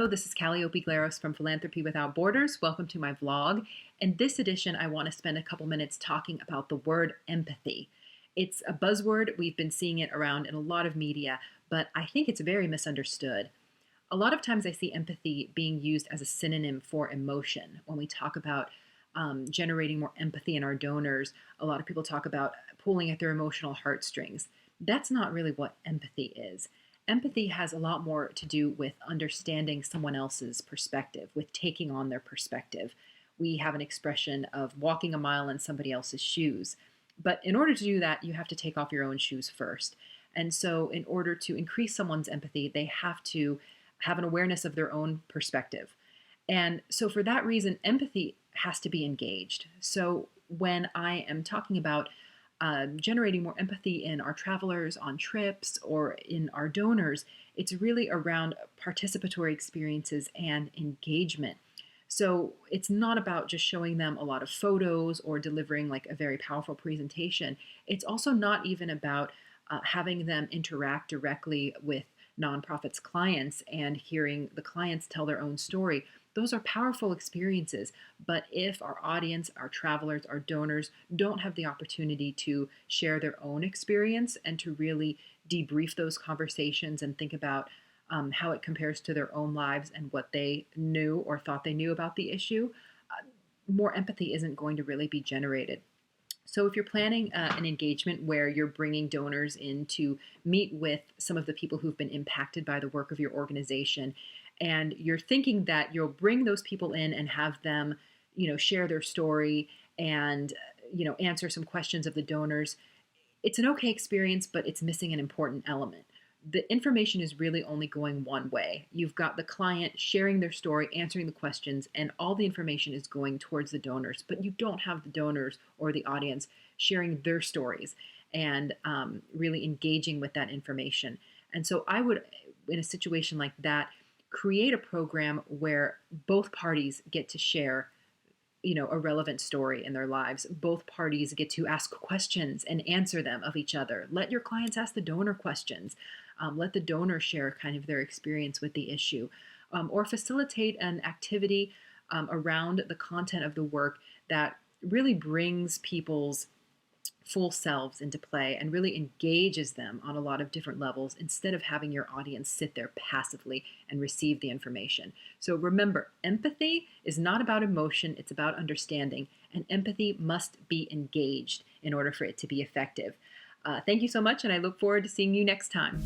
Hello, this is Caliopy Glaros from Philanthropy Without Borders. Welcome to my vlog. In this edition, I want to spend a couple minutes talking about the word empathy. It's a buzzword. We've been seeing it around in a lot of media, but I think it's very misunderstood. A lot of times I see empathy being used as a synonym for emotion. When we talk about generating more empathy in our donors, a lot of people talk about pulling at their emotional heartstrings. That's not really what empathy is. Empathy has a lot more to do with understanding someone else's perspective, with taking on their perspective. We have an expression of walking a mile in somebody else's shoes. But in order to do that, you have to take off your own shoes first. And so in order to increase someone's empathy, they have to have an awareness of their own perspective. And so for that reason, empathy has to be engaged. So when I am talking about generating more empathy in our travelers on trips or in our donors, it's really around participatory experiences and engagement. So it's not about just showing them a lot of photos or delivering like a very powerful presentation. It's also not even about having them interact directly with nonprofits' clients and hearing the clients tell their own story. Those are powerful experiences, but if our audience, our travelers, our donors don't have the opportunity to share their own experience and to really debrief those conversations and think about how it compares to their own lives and what they knew or thought they knew about the issue, more empathy isn't going to really be generated. So if you're planning an engagement where you're bringing donors in to meet with some of the people who've been impacted by the work of your organization, and you're thinking that you'll bring those people in and have them, share their story and, answer some questions of the donors, it's an okay experience, but it's missing an important element. The information is really only going one way. You've got the client sharing their story, answering the questions, and all the information is going towards the donors, but you don't have the donors or the audience sharing their stories and really engaging with that information. And so I would, in a situation like that, create a program where both parties get to share a relevant story in their lives. Both parties get to ask questions and answer them of each other. Let your clients ask the donor questions. Let the donor share kind of their experience with the issue, or facilitate an activity around the content of the work that really brings people's full selves into play and really engages them on a lot of different levels instead of having your audience sit there passively and receive the information. So remember, empathy is not about emotion, it's about understanding, and empathy must be engaged in order for it to be effective. Thank you so much, and I look forward to seeing you next time.